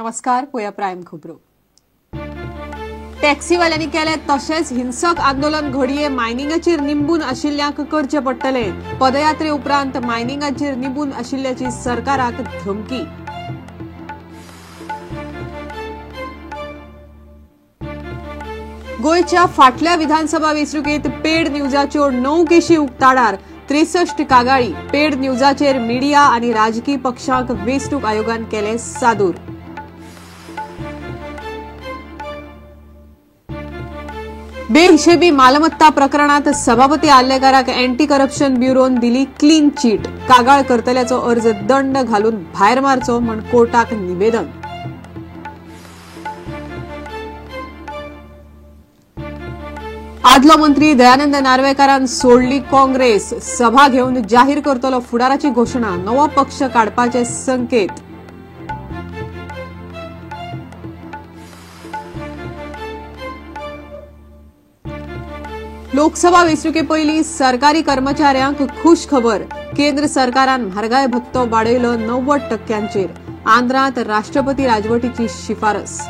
नमस्कार. पोया प्रायम खबरो. टॅक्सीवाल्यांनी केले तशेच हिंसक आंदोलन घडये मायनिंगाचेर निंबून आशिल्ल्यांक करचे पडटले. पदयात्रे उपरांत मायनिंगाचेर निंबून आशिल्ल्याची सरकाराक धमकी. गोयच्या फाटल्या विधानसभा वेंचणुकेत पेड न्यूजाच्यो 9 केशी उक्ताडार. 63 कागाळी. पेड न्यूजाचेर मिडिया आनी राजकीय पक्षांक वेंचणूक आयोगान केले सादूर. बेहिशेबी मालमत्ता प्रकरणात सभापती आल्लेकाराक अँटी करप्शन ब्युरोन दिली क्लीन चीट. कागाळ करतल्याचो अर्ज दंड घालून भायर मारचो म्हण कोर्टाक निवेदन. आदलो मंत्री दयानंद नार्वेकारान सोडली काँग्रेस. सभा घेवन जाहीर करतलो फुडाराची घोषणा. नवो पक्ष काडपाचे संकेत. लोकसभा वेंचणुके पयलीं सरकारी कर्मचाऱ्यांक खुश खबर. केंद्र सरकारान म्हारगाय भत्तो वाडयलो 90%. आंध्रांत राष्ट्रपती राजवटीची शिफारस.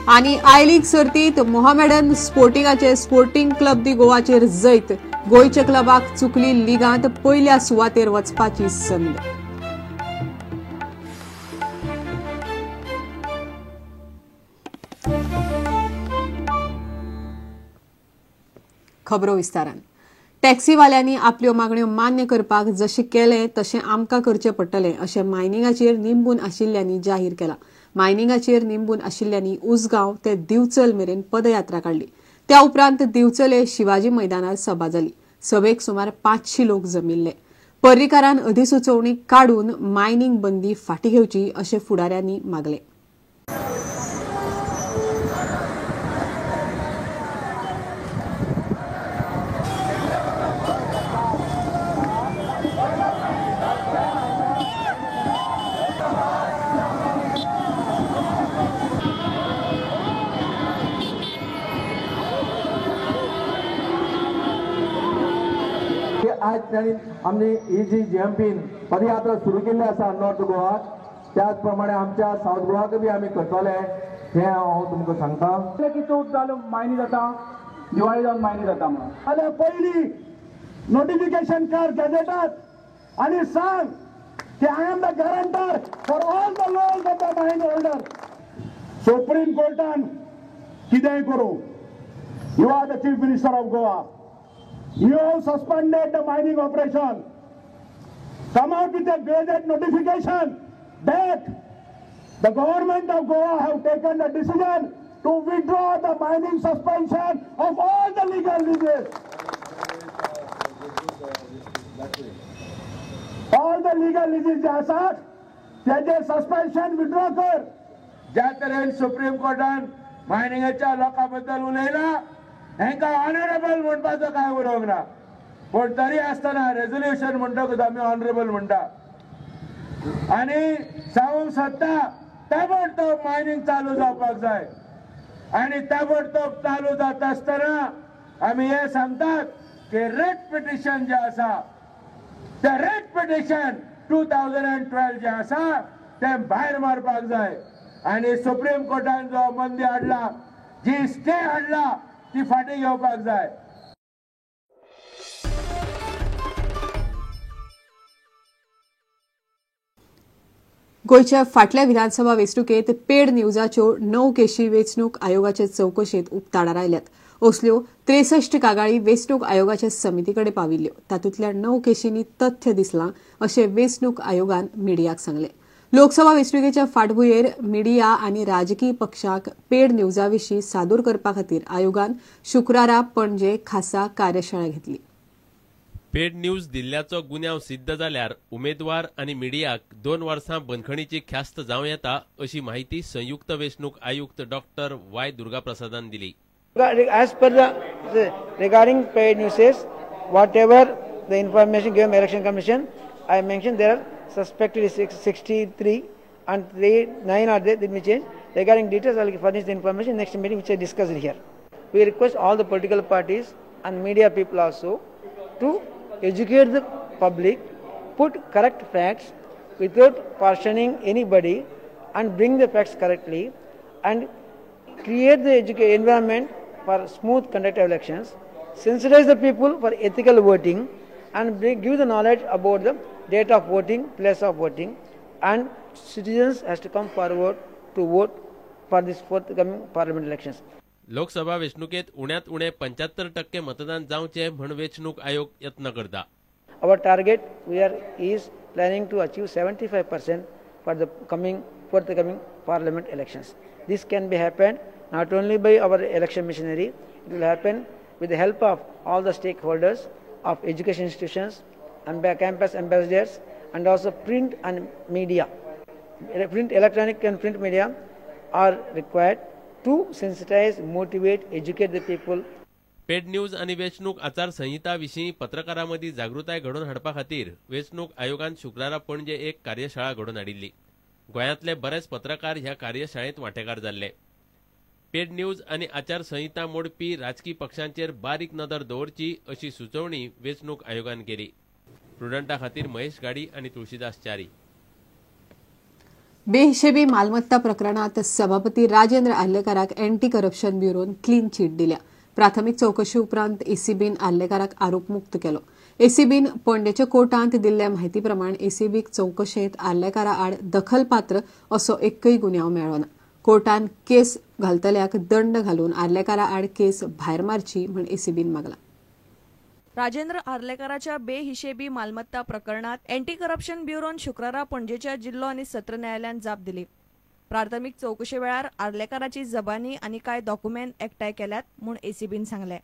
आनी आय लीग सर्तीत मोहमेडन स्पोर्टिंगाचे स्पोर्टिंग क्लब दी गोवाचेर जैत. गोंयच्या क्लबाक चुकली लिगांत पयल्या सुवातेर वचपाची संद. खबरो विस्तारान. टॅक्सीवाल्यांनी आपल्यो मागण्यो मान्य करपाक जशें केलें तशें आमकां करचें पडटलें अशें मायनिंगाचेर निंबून आशिल्ल्यांनी जाहीर केलां. मायनिंगाचेर निंबून आशिल्ल्यांनी उसगांव ते दिवचल मेरेन पदयात्रा काडली. त्या उपरांत दिवचले शिवाजी मैदानार सभा जाली. सभेक सुमार 500 लोक जमिल्ले. पर्रीकारान अधिसुचोवणी काडून मायनिंग बंदी फाटीं घेवची अशें फुडाऱ्यांनी मागलें. आज आमने ही जी जेएमपीन पदयात्रा सुरू केल्ली आसा नॉर्थ गोवा त्याच प्रमाणे आमच्या साउथ गोवाक बी आमी करतले हे हांव तुमकां सांगता की चवथ जावन मायनी जाता दिवाळी जावन मायनी जाता म्हणून जाल्यार पयली नोटिफिकेशन कर गॅजेटात आनी सांग की I am the guarantor for all the laws of the mine holder. Supreme कोर्टान कितेंय करूं you are the chief minister of Goa. You have suspended the mining operation. Come out with a gazette notification that the government of Goa have taken the decision to withdraw the mining suspension of all the legal leases. All the legal leases जे आसात त्याचे suspension withdraw कर. ज्या तरेन supreme कोर्टान मायनिंगाच्या लोकां बद्दल उलयला हेंका honourable म्हणपाचो काय उरोंक ना. पण तरी आसतना रेझोल्युशन म्हणटकूच आमी ऑनरेबल म्हणटा आनी सांगूंक सोदता ताबडतोब मायनिंग चालू जावपाक जाय. आनी ताबडतोब चालू जाता आसतना आमी हे सांगतात की रेट पिटिशन जे आसा ते रेट पिटिशन 2012 जे आसा ते भायर मारपाक जाय. आनी सुप्रीम कोर्टान जो बंदी हाडला जी स्टे हाडला ती फाटीं घेवपाक जाय. गोयच्या फाटल्या विधानसभा वेंचणुकेत पेड न्यूजाच्यो 9 केशी वेंचणूक आयोगाचे चवकशेत उक्ताडार आयल्यात. असल्यो 63 कागाळी वेंचणूक आयोगाचे समितीकडे पाविल्ल्यो. तातूंतल्या 9 केशींनी तथ्य दिसलां अशें वेंचणूक आयोगान मिडियाक सांगलें. लोकसभा वेंचणुकेच्या फाटभुंयेर मिडिया आनी राजकीय पक्षांक पेड न्यूजाविशीं सादूर करपा खातीर आयोगान शुक्रारा पणजे खासा कार्यशाळा घेतली. पेड न्यूज दिल्ल्याचो गुन्यांव सिद्ध जाल्यार उमेदवार आनी मिडियाक 2 वर्सां बंदखणीची ख्यास्त जावं येता अशी माहिती संयुक्त वेंचणूक आयुक्त डॉक्टर वाय दुर्गाप्रसादान दिली. As per the regarding paid newses, whatever the information given by Election Commission, I mentioned there are suspected 63 and 9 are there. Let me change. Regarding details, I will furnish the information next meeting which I discussed here. We request all the political parties and media people also to educate the public put correct facts without partitioning anybody and bring the facts correctly and create the environment for smooth conduct of elections, sensitize the people for ethical voting and give the knowledge about the date of voting, place of voting, and citizens has to come forward to vote for this forthcoming parliament elections. Lok Sabha वेंचणुकेत उण्यात उणे 75% मतदान जावचे म्हण वेंचणूक आयोग यत्न करता. Our target is planning to achieve 75% for the forthcoming parliament elections. This can be happened not only by our election machinery, it will happen with the help of all the stakeholders of education institutions and campus ambassadors and also print and media. Electronic and print media are required to sensitize, motivate, educate the people. Paid news आणि वेंचणूक आचारसंहिता विशीं पत्रकारांमदी जागृताय घडोवन हाडपा खातीर वेंचणूक आयोगान शुक्रारा पणजे एक कार्यशाळा घडोवन हाडिल्ली. गोंयांतले बरेच पत्रकार ह्या कार्यशाळेंत वांटेकार जाल्ले. पेड न्यूज आनी आचारसंहिता मोडपी राजकी पक्षांचेर बारीक नदर दवरची अशी सुचोवणी वेंचणूक आयोगान केली. प्रुडंटा खातीर महेश गाडी आनी तुळशीदास च्यारी. बेहिशेबी मालमत्ता प्रकरणात सभापती राजेंद्र आर्लेकाराक अँटी करप्शन ब्युरोन क्लीन चीट दिल्या. प्राथमीक चौकशी उपरांत एसीबीन आर्लेकाराक आरोपमुक्त केलो. एसीबीन पणजेच्या कोर्टांत दिल्ल्या म्हायती प्रमाण एसीबीक चौकशेंत आर्लेकारा आड दखलपात्र असो एकय गुन्यांव मेळ्ळो ना. कोर्टान केस घालतल्याक दंड घालून आर्लेकारा आड केस भायर मारची म्हण एसीबीन मागला. राजेंद्र आर्लेकाराच्या बेहिशेबी मालमत्ता प्रकरणात अँटी करप्शन ब्युरोन शुक्रारा पणजेच्या जिल्लो आनी सत्र न्यायालयान जाप दिली. प्राथमीक चौकशे वेळार आर्लेकाराची जबानी आनी कांय डॉक्युमेंट एकठांय केल्यात म्हूण एसीबीन सांगलें.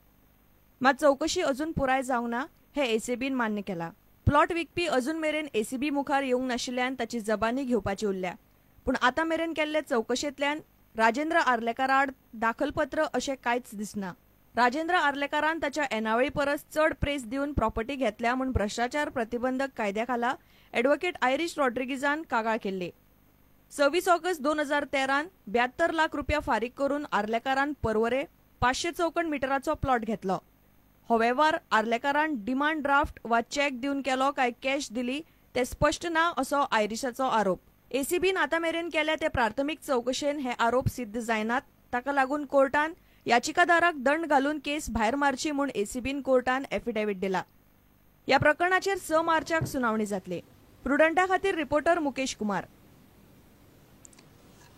मात चौकशी अजून पुराय जावंक ना हे एसीबीन मान्य केला. प्लॉट विकपी अजून मेरेन एसीबी मुखार येवंक नाशिल्ल्यान ताची जबानी घेवपाची उरल्या. पूण आतां मेरेन केल्ले चौकशेंतल्यान राजेंद्र आर्लेकारा आड दाखलपत्र अशें कांयच दिसना. राजेंद्र आर्लेकारान ताच्या येणावळी परस चड प्रेस दिवन प्रॉपर्टी घेतल्या म्हूण भ्रष्टाचार प्रतिबंधक कायद्याखाला एडव्होकेट आयरिश रॉड्रिगीजान कागाळ केल्ली. 26 ऑगस्ट 2013 72 लाख रुपया फारीक करून आर्लेकारान परवरे 500 चौकण मिटराचो प्लॉट घेतलो. हो वेव्हार आर्लेकारान डिमांड ड्राफ्ट वा चॅक दिवन केलो काय कॅश दिली ते स्पष्ट ना असो आयरिशाचो आरोप. एसीबीन आतां मेरेन केल्या ते प्राथमीक चौकशेन हे आरोप सिद्ध जायनात. ताका लागून कोर्टान याचिकादाराक दंड घालून केस भायर मारची म्हूण एसीबीन कोर्टान एफिडेव्हिट दिला. ह्या प्रकरणाचेर 6 मार्चाक सुनावणी जातली. प्रुडंटा खातीर रिपोर्टर मुकेश कुमार.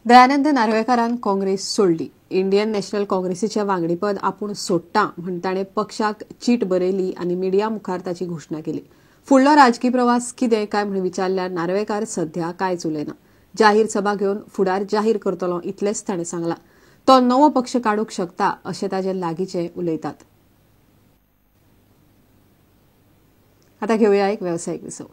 दयानंद नार्वेकारान काँग्रेस सोडली. इंडियन नॅशनल काँग्रेसीचे वांगडीपद आपूण सोडटा म्हूण ताणें पक्षाक चीट बरयली आनी मिडिया मुखार ताची घोशणा केली. फुडलो राजकी प्रवास कितें काय म्हूण विचारल्यार नार्वेकार सध्या कांयच उलयना. जाहीर सभा घेवन फुडार जाहीर करतलो इतलेंच ताणें सांगलां. तो नवो पक्ष काडूंक शकता अशें ताचे लागींचे उलयतात. आतां घेवया एक वेवसायीक विसव.